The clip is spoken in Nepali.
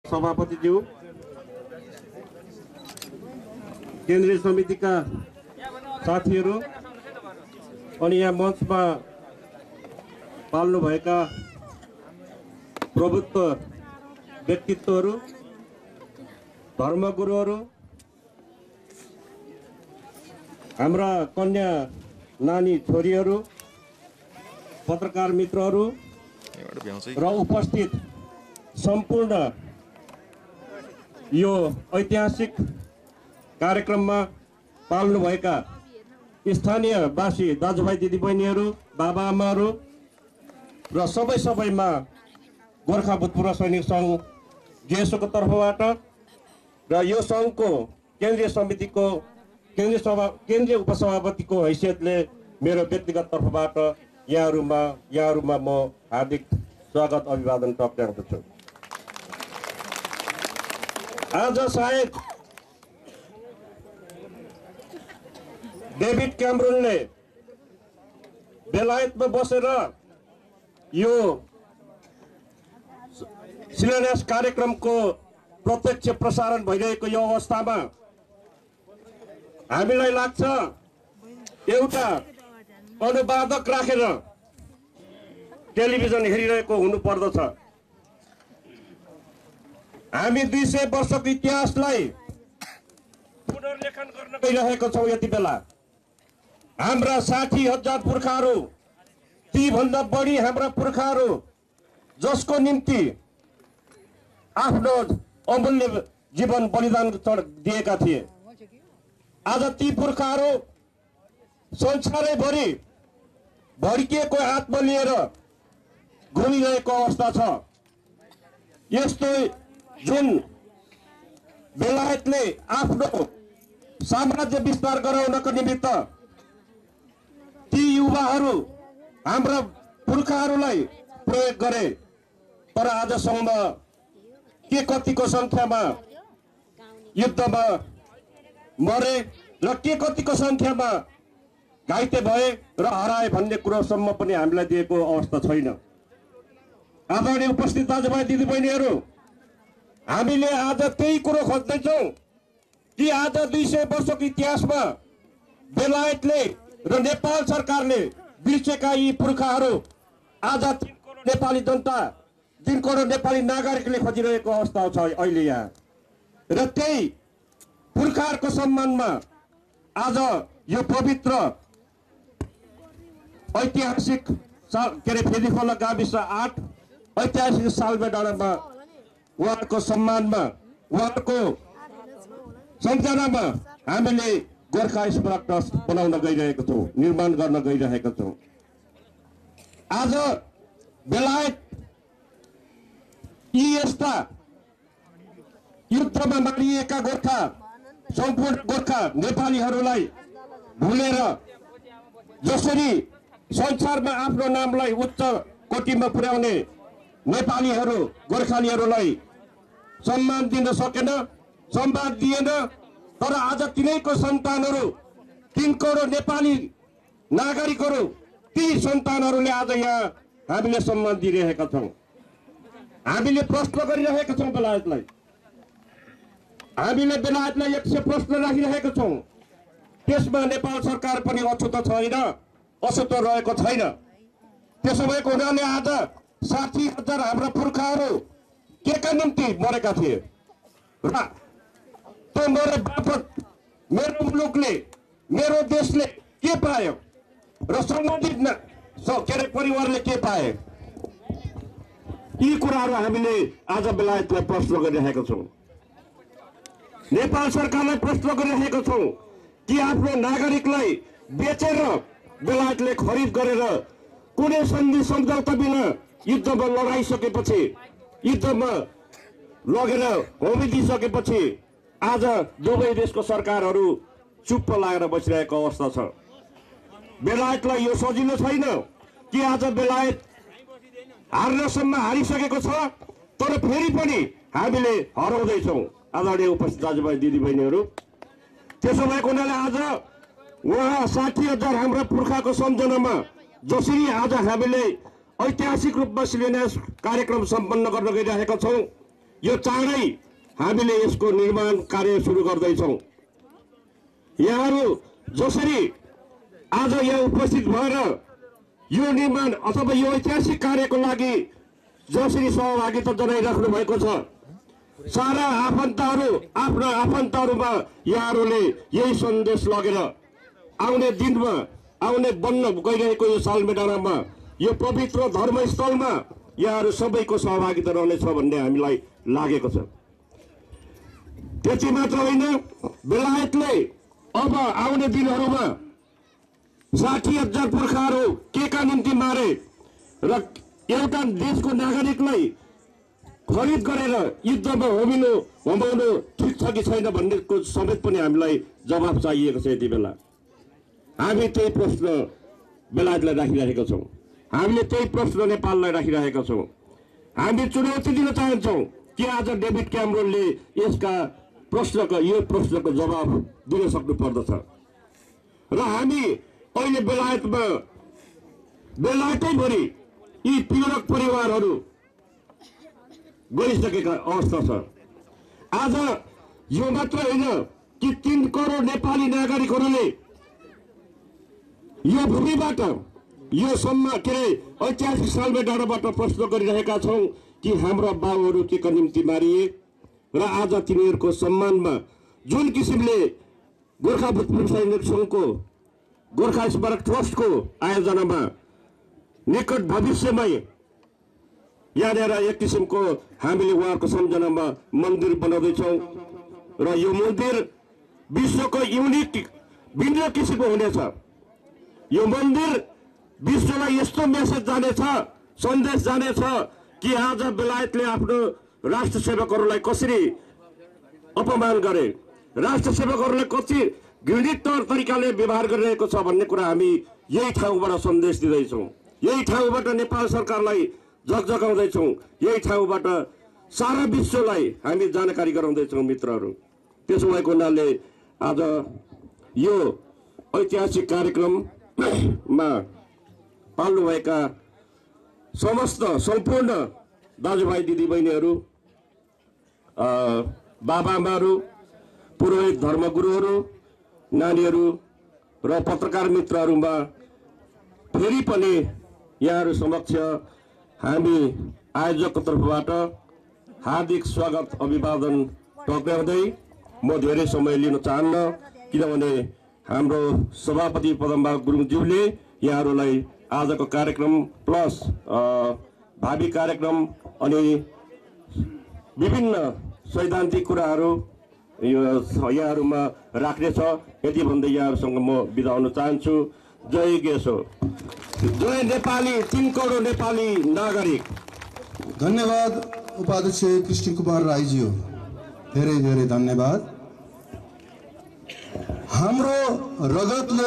सभापतिज्यू, केन्द्रीय समितिका साथीहरू अनि यहाँ मञ्चमा पाल्नुभएका प्रभुत्व व्यक्तित्वहरू, धर्मगुरुहरू, हाम्रा कन्या नानी छोरीहरू, पत्रकार मित्रहरू र उपस्थित सम्पूर्ण यो ऐतिहासिक कार्यक्रममा पाल्नुभएका स्थानीयवासी दाजुभाइ दिदीबहिनीहरू, बाबाआमाहरू र सबैमा गोर्खा भूतपूर्व सैनिक सङ्घ जेएसओको तर्फबाट र यो सङ्घको केन्द्रीय समितिको केन्द्रीय उपसभापतिको हैसियतले मेरो व्यक्तिगत तर्फबाट यहाँहरूमा म हार्दिक स्वागत अभिवादन टक्राउँदछु। आज सायद डेभिड क्यामरूनले बेलायतमा बसेर यो शिलान्यास कार्यक्रमको प्रत्यक्ष प्रसारण भइरहेको यो अवस्थामा हामीलाई लाग्छ एउटा अनुवादक राखेर टेलिभिजन हेरिरहेको हुनुपर्दछ। हामी 200 वर्षको इतिहासलाई पुनर्लेखन गर्न गइरहेका छौँ। यति बेला हाम्रा 60,000 पुर्खाहरू, ती भन्दा बढी हाम्रा पुर्खाहरू जसको निम्ति आफ्नो अमूल्य जीवन बलिदान दिएका थिए, आज ती पुर्खाहरू संसारैभरि भड्किएको आत्मा लिएर घुमिरहेको अवस्था छ। यस्तो जुन बेलायतले आफ्नो साम्राज्य विस्तार गराउनको निमित्त ती युवाहरू हाम्रा पुर्खाहरूलाई प्रयोग गरे, तर आजसम्म के कतिको संख्यामा युद्धमा मरे र के कतिको संख्यामा घाइते भए र हराए भन्ने कुरोसम्म पनि हामीलाई दिएको अवस्था छैन। आदरणीय उपस्थित दाजुभाइ दिदीबहिनीहरू, हामीले आज त्यही कुरो खोज्दैछौँ कि आज 200 वर्षको इतिहासमा बेलायतले र नेपाल सरकारले बिर्सेका यी पुर्खाहरू आज 3 करोड नेपाली जनता, 3 करोड नेपाली नागरिकले खोजिरहेको अवस्था छ अहिले यहाँ। र त्यही पुर्खाहरूको सम्मानमा आज यो पवित्र ऐतिहासिक फेदीखोला गाविस 8 ऐतिहासिक सालमा डाँडामा उहाँको सम्मानमा, उहाँको सम्झनामा हामीले गोर्खा स्मारक ट्रस्ट बनाउन गइरहेको छौँ, निर्माण गर्न गइरहेका छौँ। आज बेलायत यी यस्ता युद्धमा मारिएका गोर्खा, सम्पूर्ण गोर्खा नेपालीहरूलाई भुलेर जसरी संसारमा आफ्नो नामलाई उच्च कोटीमा पुर्याउने नेपालीहरू, गोर्खालीहरूलाई सम्मान दिन सकेन, सम्मान दिएन। तर आज तिनैको सन्तानहरू, 3 करोड नेपाली नागरिकहरू, ती सन्तानहरूले आज यहाँ हामीले सम्मान दिइरहेका छौँ। हामीले प्रश्न गरिरहेका छौँ बेलायतलाई, हामीले बेलायतलाई 100 प्रश्न राखिरहेका छौँ। त्यसमा नेपाल सरकार पनि अछुतो छैन, अछुतो रहेको छैन। त्यसो भएको हुनाले आज 60,000 हाम्रा पुर्खाहरू के का निम्ति मरेका थिए र त्यो मरे बापत मेरो मुलुकले, मेरो देशले के पायो र सम्बन्धित परिवारले के पाए, यी कुराहरू हामीले आज बेलायतलाई प्रश्न गरिरहेका छौँ। नेपाल सरकारलाई प्रश्न गरिरहेका छौँ कि आफ्नो नागरिकलाई बेचेर बेलायतले खरिद गरेर कुनै सन्धि सम्झौता बिना युद्धमा लडाइसकेपछि, युद्धमा लगेर होमिदिसकेपछि आज दुवै देशको सरकारहरू चुप्प लागेर बसिरहेको अवस्था छ। बेलायतलाई यो सजिलो छैन कि आज बेलायत हार्नसम्म हारिसकेको छ, तर फेरि पनि हामीले हराउँदैछौँ। आदरणीय उपस्थित दाजुभाइ दिदीबहिनीहरू, त्यसो भएको हुनाले आज उहाँ 60,000 हाम्रा पुर्खाको सम्झनामा जसरी आज हामीले ऐतिहासिक रूपमा शिलान्यास कार्यक्रम सम्पन्न गर्न गइरहेका छौँ, यो चाँडै हामीले यसको निर्माण कार्य सुरु गर्दैछौँ। यहाँहरू जसरी आज यहाँ उपस्थित भएर यो निर्माण अथवा यो ऐतिहासिक कार्यको लागि जसरी सहभागिता जनाइराख्नु भएको छ, सारा आफन्तहरू आफ्ना आफन्तहरूमा यहाँहरूले यही सन्देश लगेर आउने दिनमा, आउने बन्न गइरहेको यो सालमेडारामा, यो पवित्र धर्मस्थलमा यहाँहरू सबैको सहभागिता रहनेछ भन्ने हामीलाई लागेको छ। त्यति मात्र होइन, बेलायतले अब आउने दिनहरूमा 60,000 पुर्खाहरू के का निम्ति मारे र एउटा देशको नागरिकलाई खरिद गरेर युद्धमा होमाउनु ठिक छ कि छैन भन्नेको समेत पनि हामीलाई जवाब चाहिएको छ। यति बेला हामी त्यही प्रश्न बेलायतलाई राखिरहेका छौँ, हामीले त्यही प्रश्न नेपाललाई राखिरहेका छौँ। हामी चुनौती दिन चाहन्छौँ कि आज डेभिड क्यामरोनले यसका यो प्रश्नको जवाब दिन सक्नु पर्दछ। र हामी अहिले बेलायतैभरि यी पीडक परिवारहरू गइसकेका अवस्था छ। आज यो मात्र होइन कि 3 करोड नेपाली नागरिकहरूले यो भूमिबाट यो ऐतिहासिक सालमेडाँडाबाट प्रश्न गरिरहेका छौँ कि हाम्रा बाबुहरू के का निम्ति मारिए र आज तिनीहरूको सम्मानमा जुन किसिमले गोर्खा भूतपूर्व सैनिक सङ्घको गोर्खा स्मारक ट्रस्टको आयोजनामा निकट भविष्यमै यहाँनिर एक किसिमको हामीले उहाँहरूको सम्झनामा मन्दिर बनाउँदैछौँ र यो मन्दिर विश्वको युनिक भिन्न किसिमको हुनेछ। यो मन्दिर विश्वलाई यस्तो मेसेज जानेछ, सन्देश जानेछ कि आज बेलायतले आफ्नो राष्ट्र सेवकहरूलाई कसरी अपमान गरे, राष्ट्र सेवकहरूलाई कसरी घृणित तरिकाले व्यवहार गरिरहेको छ भन्ने कुरा हामी यही ठाउँबाट सन्देश दिँदैछौँ। यही ठाउँबाट नेपाल सरकारलाई जगजगाउँदैछौँ, यही ठाउँबाट सारा विश्वलाई हामी जानकारी गराउँदैछौँ मित्रहरू। त्यसो भएको हुनाले आज यो ऐतिहासिक कार्यक्रममा पाल्नुभएका समस्त सम्पूर्ण दाजुभाइ दिदीबहिनीहरू, बाबाआमाहरू, पुरोहित धर्मगुरुहरू, नानीहरू र पत्रकार मित्रहरूमा फेरि पनि यहाँहरू समक्ष हामी आयोजकको तर्फबाट हार्दिक स्वागत अभिवादन टक्राउँदै म धेरै समय लिन चाहन्न, किनभने हाम्रो सभापति पदमबहादुर गुरुङज्यूले यहाँहरूलाई आजको कार्यक्रम प्लस भावी कार्यक्रम अनि विभिन्न सैद्धान्तिक कुराहरू यहाँहरूमा राख्नेछ। यति भन्दै यहाँहरूसँग म बिदा हुन चाहन्छु। जय गेसो, जय नेपाली, 3 करोड नेपाली नागरिक। धन्यवाद उपाध्यक्ष कृष्ण कुमार राईज्यू, धेरै धेरै धन्यवाद। हाम्रो रगतले